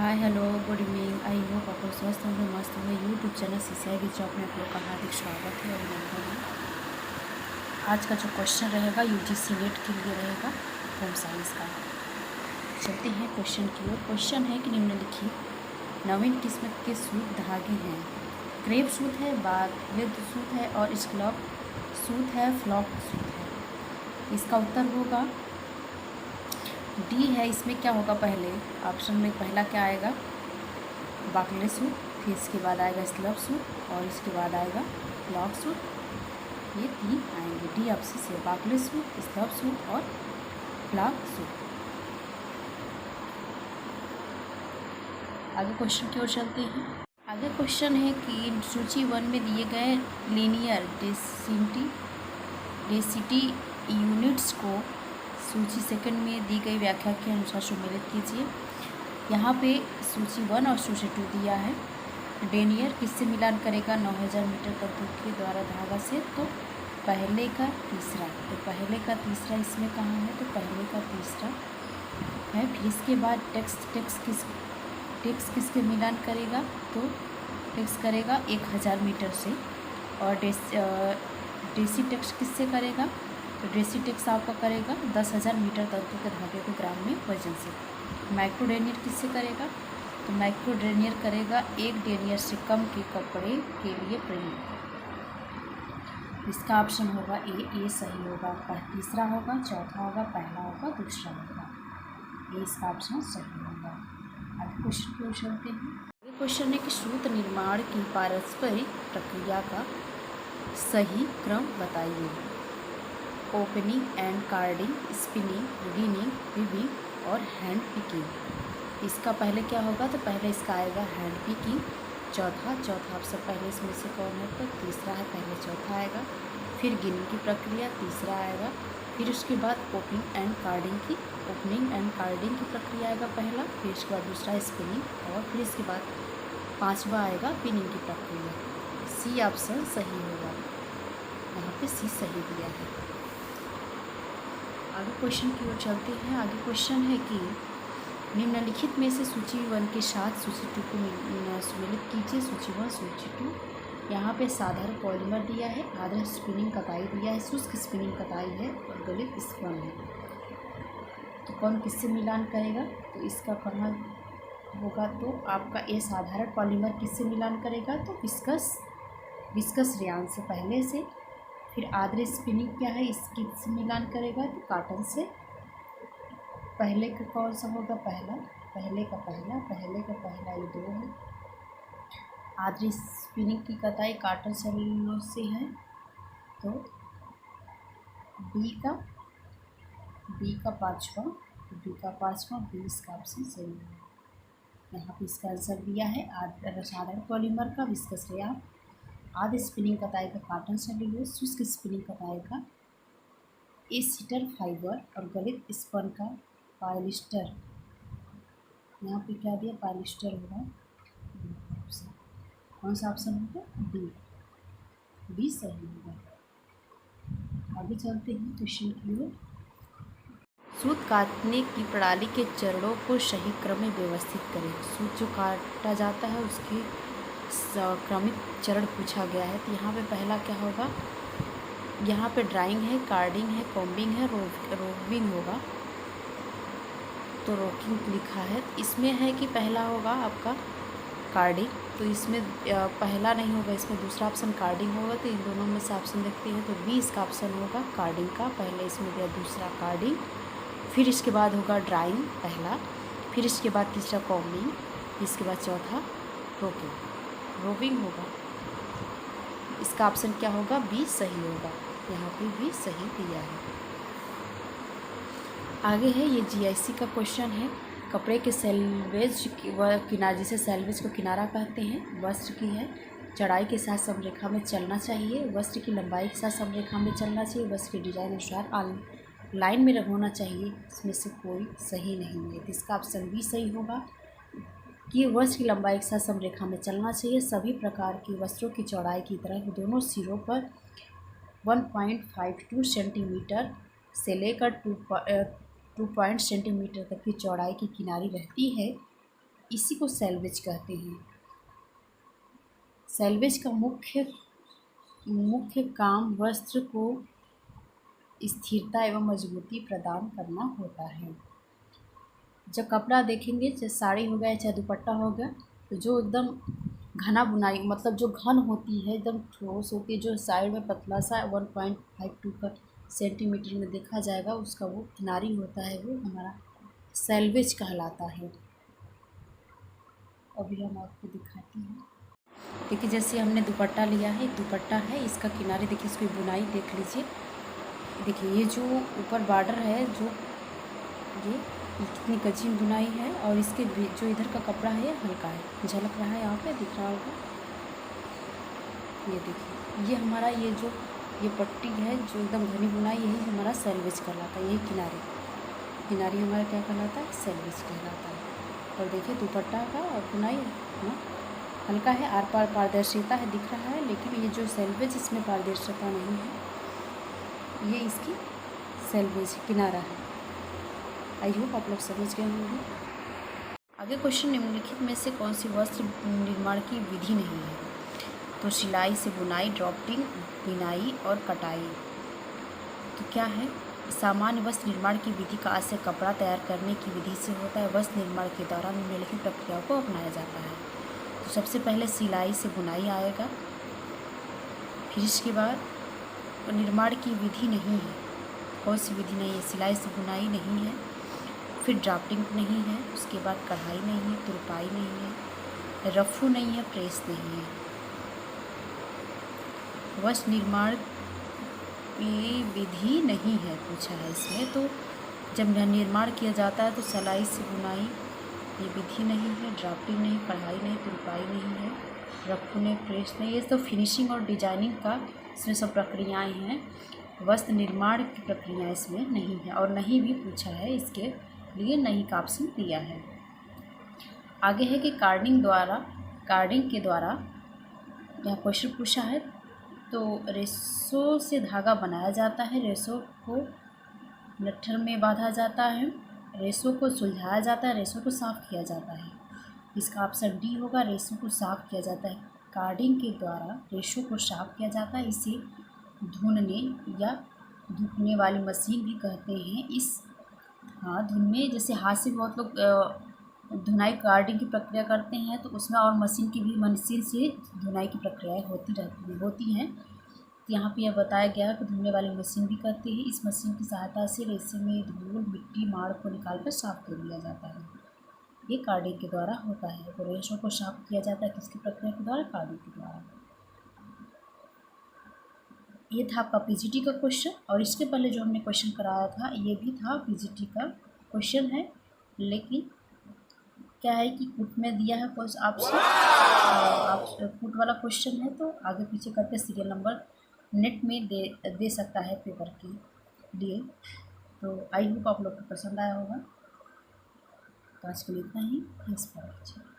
Hi hello good evening. I hope आप लोग स्वस्थ होंगे, मस्त होंगे। यूट्यूब चैनल सीसीआई की जॉब में आप लोग का हार्दिक स्वागत है। अभिनंदन है। आज का जो क्वेश्चन रहेगा यूजीसी नेट के लिए रहेगा होम साइंस का। चलते हैं क्वेश्चन की ओर। क्वेश्चन है कि निम्नलिखित नवीन किस्म के सूत धागे हैं। क्रेप सूत है, बागलेद सूत है और स्कलप सूत है, फ्लॉक सूत है। इसका उत्तर होगा डी है। इसमें क्या होगा, पहले ऑप्शन में पहला क्या आएगा, बाकले सूट, फिर इसके बाद आएगा स्लब सूट और इसके बाद आएगा फ्लॉक सूट। ये तीन आएंगे। डी ऑप्शन से बाकले सूट, स्लब सूट और फ्लॉक सूट। आगे क्वेश्चन की ओर चलते हैं। आगे क्वेश्चन है कि सूची 1 में दिए गए लीनियर डेंसिटी यूनिट्स को सूची 2 में दी गई व्याख्या के अनुसार सम्मिलित कीजिए। यहाँ पे सूची 1 और सूची 2 दिया है। डेनियर किससे मिलान करेगा 9000 मीटर तंतु के द्वारा धागा से, तो पहले का तीसरा। तो पहले का तीसरा इसमें कहाँ है, तो पहले का तीसरा है। फिर इसके बाद टेक्स किसके मिलान करेगा, तो टेक्स करेगा 1000 मीटर से। और डेसी टेक्स किससे करेगा, तो डेसी टेक्स आपका करेगा 10,000 मीटर तंतु के धागे को ग्राम में वजन से। माइक्रोडेनियर किससे करेगा, तो माइक्रोडेनियर करेगा 1 डेनियर से कम के कपड़े के लिए प्रयोग। इसका ऑप्शन होगा ए सही होगा। तीसरा होगा, चौथा होगा, पहला होगा, दूसरा होगा। ए इसका ऑप्शन सही होगा। आगे क्वेश्चन की ओर चलते हैं। आगे क्वेश्चन है कि सूत्र निर्माण की पारस्परिक प्रक्रिया का सही क्रम बताइए। Opening and carding, spinning, reigning, weaving और हैंड पिकिंग। इसका पहले क्या होगा, तो पहले इसका आएगा हैंड पिकिंग। चौथा ऑप्शन पहले इसमें से कौन है, तो तीसरा है, पहले चौथा आएगा। फिर गिनिंग की प्रक्रिया तीसरा आएगा। फिर उसके बाद ओपनिंग एंड कार्डिंग की प्रक्रिया आएगा पहला। फिर उसके बाद दूसरा स्पिनिंग और फिर इसके बाद पाँचवा आएगा पिनिंग की प्रक्रिया। सी ऑप्शन सही होगा। यहाँ पे सी सही दिया है। आगे क्वेश्चन की ओर चलते हैं। आगे क्वेश्चन है कि निम्नलिखित में से सूची 1 के साथ सूची 2 को सम्मिलित कीजिए। सूची 1 सूची 2। यहाँ पे साधारण पॉलीमर दिया है, आदर्श स्पिनिंग कताई दिया है, शुष्क स्पिनिंग कताई है और गलित स्पन है। तो कौन किससे मिलान करेगा, तो इसका कहाँ होगा, तो आपका ए साधारण पॉलीमर किससे मिलान करेगा, तो विस्कस रेयान से पहले से। फिर आदर्श स्पिनिंग क्या है, इसकी से मिलान करेगा, तो कॉटन से। पहले का कौन सा होगा, पहले का पहला ये 2 है। आदर्श स्पिनिंग की कताई कॉटन सेलुलोज से है, तो बी का पाँचवा बी इसका ऑप्शन सही है। यहाँ पे इसका आंसर दिया है साधारण पॉलीमर का विस्कस रेयान, आदि स्पिनिंग कताई का कॉटन सेलुलोज, शुष्क स्पिनिंग कताई का एसीटर फाइबर और गलित स्पन का पॉलिस्टर। यहाँ पे क्या दिया, पॉलिस्टर होगा। कौन सा ऑप्शन होगा, बी सही होगा। आगे चलते हैं क्वेश्चन की ओर। सूत काटने की प्रणाली के चरणों को सही क्रम में व्यवस्थित करें। सूत जो काटा जाता है उसकी क्रमिक चरण पूछा गया है। तो यहाँ पे पहला क्या होगा, यहाँ पे ड्राइंग है, कार्डिंग है, कॉम्बिंग है, रोविंग होगा। तो रोकिंग लिखा है, इसमें है कि पहला होगा आपका कार्डिंग, तो इसमें पहला नहीं होगा, इसमें दूसरा ऑप्शन कार्डिंग होगा। तो इन दोनों में से ऑप्शन देखते हैं, तो बी इसका ऑप्शन होगा कार्डिंग का। पहले इसमें दिया दूसरा कार्डिंग, फिर इसके बाद होगा ड्राइंग पहला, फिर इसके बाद तीसरा कॉम्बिंग, इसके बाद चौथा रोविंग होगा। इसका ऑप्शन क्या होगा, बी सही होगा। यहाँ पे भी सही दिया है। आगे है ये जीआईसी का क्वेश्चन है। कपड़े के सेल्वेज किनारे, जिसे सेल्वेज को किनारा कहते हैं, वस्त्र की है चौड़ाई के साथ समरेखा में चलना चाहिए, वस्त्र की लंबाई के साथ समरेखा में चलना चाहिए, वस्त्र के डिजाइन अनुसार लाइन में होना चाहिए। इसमें से कोई सही नहीं है। तो इसका ऑप्शन बी सही होगा कि वस्त्र की लंबाई के साथ समरेखा में चलना चाहिए। सभी प्रकार की वस्त्रों की चौड़ाई की तरह दोनों सिरों पर 1.52 सेंटीमीटर से लेकर 2 सेंटीमीटर तक की चौड़ाई की किनारी रहती है। इसी को सेल्वेज कहते हैं। सेल्वेज का मुख्य काम वस्त्र को स्थिरता एवं मजबूती प्रदान करना होता है। जब कपड़ा देखेंगे, चाहे साड़ी हो गया चाहे दुपट्टा हो गया, तो जो एकदम घना बुनाई मतलब जो घन होती है, एकदम ठोस होती है, जो साइड में पतला सा 1.52 का सेंटीमीटर में देखा जाएगा, उसका वो किनारी होता है, वो हमारा सेल्वेज कहलाता है। अभी हम आपको दिखाते हैं। देखिए, जैसे हमने दुपट्टा लिया है, दुपट्टा है, इसका किनारे देखिए, इसकी बुनाई देख लीजिए। देखिए, ये जो ऊपर बॉर्डर है, ये कितनी कच्ची बुनाई है, और इसके जो इधर का कपड़ा है हल्का है, झलक रहा है, यहाँ पे दिख रहा होगा। ये देखिए, ये हमारा ये पट्टी है जो एकदम घनी बुनाई, यही हमारा सेल्वेज कहलाता है। यही किनारी हमारा क्या कहलाता है? सेल्वेज कहलाता है। और देखिए दुपट्टा का और बुनाई ना हल्का है, आर पार पारदर्शिता है, दिख रहा है, लेकिन ये जो सेल्वेज, इसमें पारदर्शिता नहीं है, ये इसकी सेल्वेज किनारा है। आई होप आप लोग समझ गए होंगे। आगे क्वेश्चन, निम्नलिखित में से कौन सी वस्त्र निर्माण की विधि नहीं है? तो सिलाई से बुनाई, ड्राफ्टिंग, बिनाई और कटाई। तो क्या है? सामान्य वस्त्र निर्माण की विधि का आशय कपड़ा तैयार करने की विधि से होता है। वस्त्र निर्माण के दौरान निम्नलिखित प्रक्रियाओं को अपनाया जाता है। तो सबसे पहले सिलाई से बुनाई आएगा, फिर इसके बाद निर्माण की विधि नहीं है। कौन सी विधि नहीं है? सिलाई से बुनाई नहीं है, फिर ड्राफ्टिंग नहीं है, उसके बाद कढ़ाई नहीं है, तुरपाई नहीं है, रफू नहीं है, प्रेस नहीं है। वस्त्र निर्माण की विधि नहीं है पूछा है इसमें। तो जब निर्माण किया जाता है तो सिलाई से बुनाई ये विधि नहीं है, ड्राफ्टिंग नहीं, कढ़ाई नहीं, तुरपाई नहीं है, रफू नहीं, प्रेस नहीं। ये तो फिनिशिंग और डिजाइनिंग का इसमें सब प्रक्रियाएं हैं। वस्त्र निर्माण की प्रक्रिया इसमें नहीं है, और नहीं भी पूछा है, इसके लिए नहीं का ऑप्शन दिया है। आगे है कि कार्डिंग के द्वारा यह क्वेश्चन पूछा है। तो रेशों से धागा बनाया जाता है, रेशों को लट्ठर में बांधा जाता है, रेशों को सुलझाया जाता है, रेशों को साफ किया जाता है। इसका ऑप्शन डी होगा, रेशों को साफ किया जाता है। कार्डिंग के द्वारा रेशों को साफ किया जाता है। इसे धुनने या धुपने वाली मशीन भी कहते हैं। धुनने, जैसे हाथ से बहुत लोग धुनाई कार्डिंग की प्रक्रिया करते हैं, तो उसमें और मशीन से धुनाई की प्रक्रियाएँ होती हैं। तो यहाँ पे यह बताया गया है कि धुलने वाली मशीन भी करती है। इस मशीन की सहायता से रेशे में धूल, मिट्टी, माड़ को निकालकर साफ कर लिया जाता है। ये कार्डिंग के द्वारा होता है। तो रेशों को साफ किया जाता है किसकी प्रक्रिया के द्वारा? कार्डिंग के द्वारा। ये था आपका पीजीटी का क्वेश्चन, और इसके पहले जो हमने क्वेश्चन कराया था ये भी था पीजीटी का क्वेश्चन है, लेकिन क्या है कि कुट में दिया है ऑप्शन, आप कुट वाला क्वेश्चन है, तो आगे पीछे करके सीरियल नंबर नेट में दे सकता है पेपर के लिए। तो आई होप आप लोग को पसंद आया होगा। तो आज के लिए इतना ही। Thanks for watching.